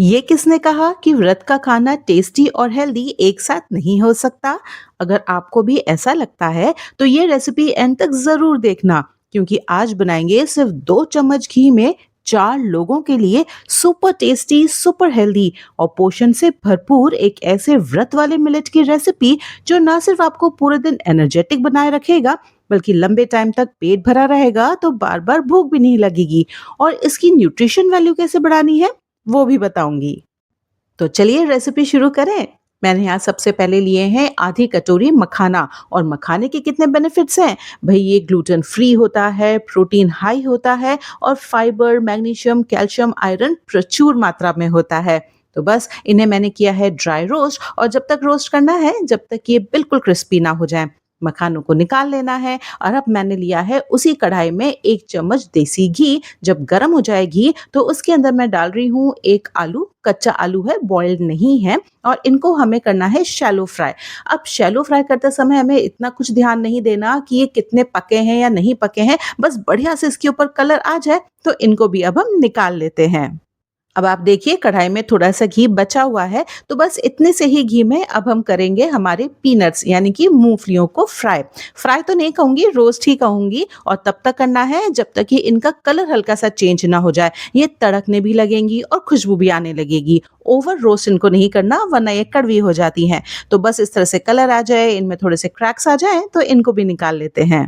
ये किसने कहा कि व्रत का खाना टेस्टी और हेल्दी एक साथ नहीं हो सकता? अगर आपको भी ऐसा लगता है तो ये रेसिपी एंड तक जरूर देखना, क्योंकि आज बनाएंगे सिर्फ 2 चम्मच घी में 4 लोगों के लिए सुपर टेस्टी, सुपर हेल्दी और पोषण से भरपूर एक ऐसे व्रत वाले मिलेट की रेसिपी जो ना सिर्फ आपको पूरे दिन एनर्जेटिक बनाए रखेगा, बल्कि लंबे टाइम तक पेट भरा रहेगा तो बार बार भूख भी नहीं लगेगी। और इसकी न्यूट्रिशन वैल्यू कैसे बढ़ानी है वो भी बताऊंगी। तो चलिए रेसिपी शुरू करें। मैंने यहाँ सबसे पहले लिए हैं आधी कटोरी मखाना। और मखाने के कितने बेनिफिट्स हैं भाई, ये ग्लूटेन फ्री होता है, प्रोटीन हाई होता है और फाइबर, मैग्नीशियम, कैल्शियम, आयरन प्रचुर मात्रा में होता है। तो बस इन्हें मैंने किया है ड्राई रोस्ट, और जब तक रोस्ट करना है जब तक ये बिल्कुल क्रिस्पी ना हो जाए। मखानों को निकाल लेना है और अब मैंने लिया है उसी कढ़ाई में 1 चम्मच देसी घी। जब गर्म हो जाए घी तो उसके अंदर मैं डाल रही हूँ एक आलू, कच्चा आलू है, बॉइल्ड नहीं है। और इनको हमें करना है शैलो फ्राई। अब शैलो फ्राई करते समय हमें इतना कुछ ध्यान नहीं देना कि ये कितने पके हैं या नहीं पके हैं, बस बढ़िया से इसके ऊपर कलर आ जाए तो इनको भी अब हम निकाल लेते हैं। अब आप देखिए कढ़ाई में थोड़ा सा घी बचा हुआ है, तो बस इतने से ही घी में अब हम करेंगे हमारे पीनट्स यानी कि मूंगफलियों को फ्राई। फ्राई तो नहीं कहूंगी, रोस्ट ही कहूंगी। और तब तक करना है जब तक कि इनका कलर हल्का सा चेंज ना हो जाए। ये तड़कने भी लगेंगी और खुशबू भी आने लगेगी। ओवर रोस्ट इनको नहीं करना वरना ये कड़वी हो जाती हैं। तो बस इस तरह से कलर आ जाए, इनमें थोड़े से क्रैक्स आ जाए तो इनको भी निकाल लेते हैं।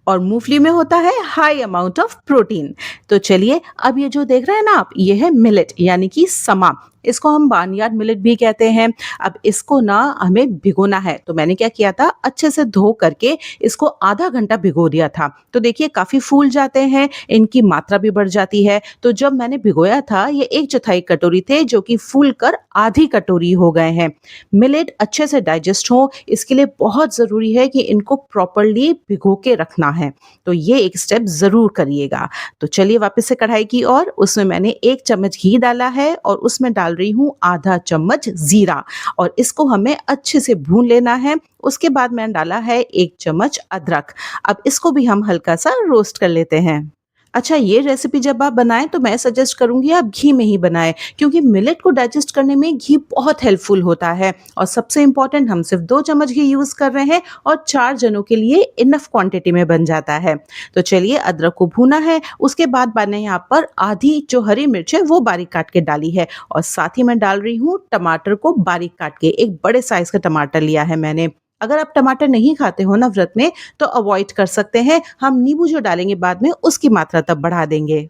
और मूंगफली में होता है हाई अमाउंट ऑफ प्रोटीन। तो चलिए, अब ये जो देख रहे हैं ना आप, ये है मिलेट यानी कि समा। इसको हम बार्नयार्ड मिलेट भी कहते हैं। अब इसको ना हमें भिगोना है। तो मैंने क्या किया था, अच्छे से धो करके इसको आधा घंटा भिगो दिया था। तो देखिए काफी फूल जाते हैं, इनकी मात्रा भी बढ़ जाती है। तो जब मैंने भिगोया था ये 1/4 कटोरी थे, जो कि फूल कर आधी कटोरी हो गए हैं। मिलेट अच्छे से डाइजेस्ट हो इसके लिए बहुत जरूरी है कि इनको प्रॉपरली भिगो के रखना है। तो ये एक स्टेप जरूर करिएगा। तो चलिए वापस से कढ़ाई की ओर, उसमें मैंने 1 चम्मच घी डाला है और उसमें डाल रही हूँ आधा चम्मच जीरा। और इसको हमें अच्छे से भून लेना है। उसके बाद मैंने डाला है 1 चम्मच अदरक। अब इसको भी हम हल्का सा रोस्ट कर लेते हैं। अच्छा, ये रेसिपी जब आप बनाएं तो मैं सजेस्ट करूंगी आप घी में ही बनाएं, क्योंकि मिलेट को डाइजेस्ट करने में घी बहुत हेल्पफुल होता है। और सबसे इम्पोर्टेंट, हम सिर्फ 2 चम्मच घी यूज कर रहे हैं और 4 जनों के लिए इनफ क्वांटिटी में बन जाता है। तो चलिए, अदरक को भूना है। उसके बाद मैंने यहाँ पर आधी जो हरी मिर्च है वो बारीक काट के डाली है। और साथ ही मैं डाल रही हूँ टमाटर को बारीक काट के। एक बड़े साइज का टमाटर लिया है मैंने। अगर आप टमाटर नहीं खाते हो ना व्रत में तो अवॉइड कर सकते हैं। हम नींबू जो डालेंगे बाद में उसकी मात्रा तब बढ़ा देंगे।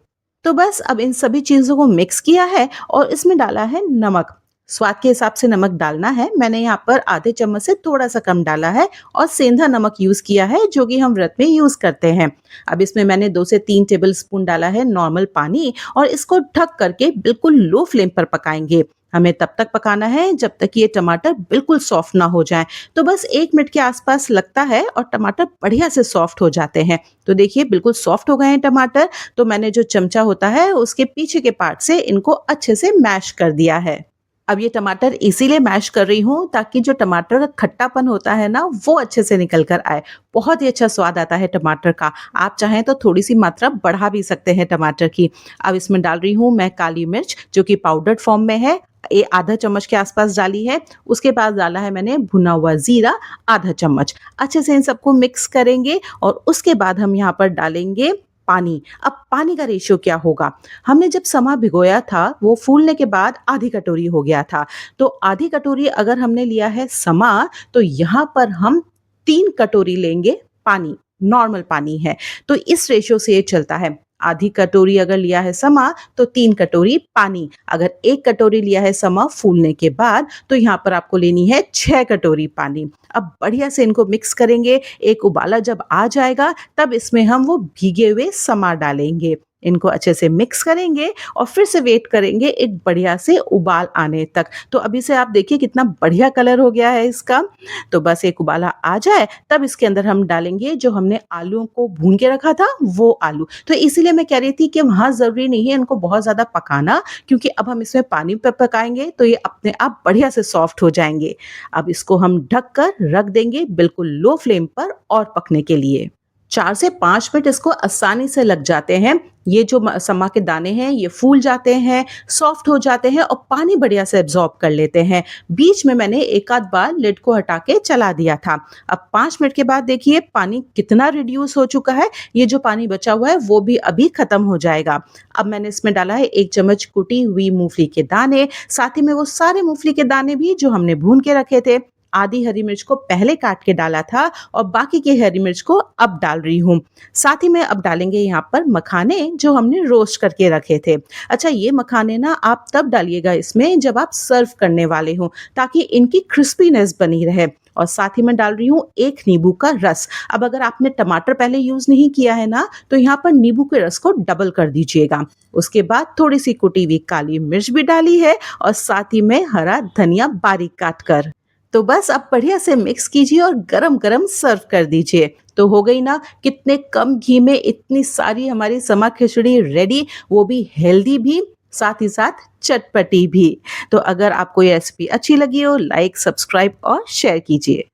तो बस अब इन सभी चीजों को मिक्स किया है और इसमें डाला है नमक। स्वाद के हिसाब से नमक डालना है। मैंने यहाँ पर आधे चम्मच से थोड़ा सा कम डाला है और सेंधा नमक यूज किया है, जो कि हम व्रत में यूज करते हैं। अब इसमें मैंने 2 से 3 टेबल स्पून डाला है नॉर्मल पानी, और इसको ढक करके बिल्कुल लो फ्लेम पर पकाएंगे। हमें तब तक पकाना है जब तक ये टमाटर बिल्कुल सॉफ्ट ना हो जाए। तो बस 1 मिनट के आसपास लगता है और टमाटर बढ़िया से सॉफ्ट हो जाते हैं। तो देखिए बिल्कुल सॉफ्ट हो गए हैं टमाटर। तो मैंने जो चमचा होता है उसके पीछे के पार्ट से इनको अच्छे से मैश कर दिया है। अब ये टमाटर इसीलिए मैश कर रही हूँ ताकि जो टमाटर का खट्टापन होता है ना वो अच्छे से निकल कर आए। बहुत ही अच्छा स्वाद आता है टमाटर का। आप चाहें तो थोड़ी सी मात्रा बढ़ा भी सकते हैं टमाटर की। अब इसमें डाल रही हूँ मैं काली मिर्च, जो कि पाउडर्ड फॉर्म में है। ये आधा चम्मच के आसपास डाली है। उसके बाद डाला है मैंने भुना हुआ जीरा, आधा चम्मच। अच्छे से इन सबको मिक्स करेंगे और उसके बाद हम यहाँ पर डालेंगे पानी। अब पानी का रेशियो क्या होगा, हमने जब समा भिगोया था वो फूलने के बाद आधी कटोरी हो गया था। तो आधी कटोरी अगर हमने लिया है समा, तो यहाँ पर हम 3 कटोरी लेंगे पानी। नॉर्मल पानी है तो इस रेशियो से ये चलता है। आधी कटोरी अगर लिया है समा तो 3 कटोरी पानी। अगर 1 कटोरी लिया है समा फूलने के बाद तो यहाँ पर आपको लेनी है 6 कटोरी पानी। अब बढ़िया से इनको मिक्स करेंगे। एक उबाला जब आ जाएगा तब इसमें हम वो भीगे हुए समा डालेंगे। इनको अच्छे से मिक्स करेंगे और फिर से वेट करेंगे एक बढ़िया से उबाल आने तक। तो अभी से आप देखिए कितना बढ़िया कलर हो गया है इसका। तो बस एक उबाला आ जाए तब इसके अंदर हम डालेंगे जो हमने आलूओं को भून के रखा था वो आलू। तो इसीलिए मैं कह रही थी कि वहाँ ज़रूरी नहीं है इनको बहुत ज़्यादा पकाना, क्योंकि अब हम इसमें पानी पे पकाएंगे तो ये अपने आप बढ़िया से सॉफ्ट हो जाएंगे। अब इसको हम ढक कर रख देंगे बिल्कुल लो फ्लेम पर और पकने के लिए। 4 से 5 मिनट इसको आसानी से लग जाते हैं। ये जो समा के दाने हैं ये फूल जाते हैं, सॉफ्ट हो जाते हैं और पानी बढ़िया से एब्ज़ॉर्ब कर लेते हैं। बीच में मैंने एक आध बार लिड को हटा के चला दिया था। अब 5 मिनट के बाद देखिए पानी कितना रिड्यूस हो चुका है। ये जो पानी बचा हुआ है वो भी अभी खत्म हो जाएगा। अब मैंने इसमें डाला है 1 चम्मच कुटी हुई मूँगफली के दाने, साथ ही में वो सारे मूँगफली के दाने भी जो हमने भून के रखे थे। आधी हरी मिर्च को पहले काट के डाला था और बाकी की हरी मिर्च को अब डाल रही हूँ। साथ ही में अब डालेंगे यहाँ पर मखाने जो हमने रोस्ट करके रखे थे। अच्छा, ये मखाने ना आप तब डालिएगा इसमें जब आप सर्व करने वाले हो, ताकि इनकी क्रिस्पीनेस बनी रहे। और साथ ही मैं डाल रही हूँ 1 नींबू का रस। अब अगर आपने टमाटर पहले यूज़ नहीं किया है ना, तो यहाँ पर नींबू के रस को डबल कर दीजिएगा। उसके बाद थोड़ी-सी कुटी हुई काली मिर्च भी डाली है और साथ ही में हरा धनिया बारीक काट कर। तो बस अब बढ़िया से मिक्स कीजिए और गरम-गरम सर्व कर दीजिए। तो हो गई ना कितने कम घी में इतनी सारी हमारी समा खिचड़ी रेडी, वो भी हेल्दी भी, साथ ही साथ चटपटी भी। तो अगर आपको ये रेसिपी अच्छी लगी हो, लाइक, सब्सक्राइब और शेयर कीजिए।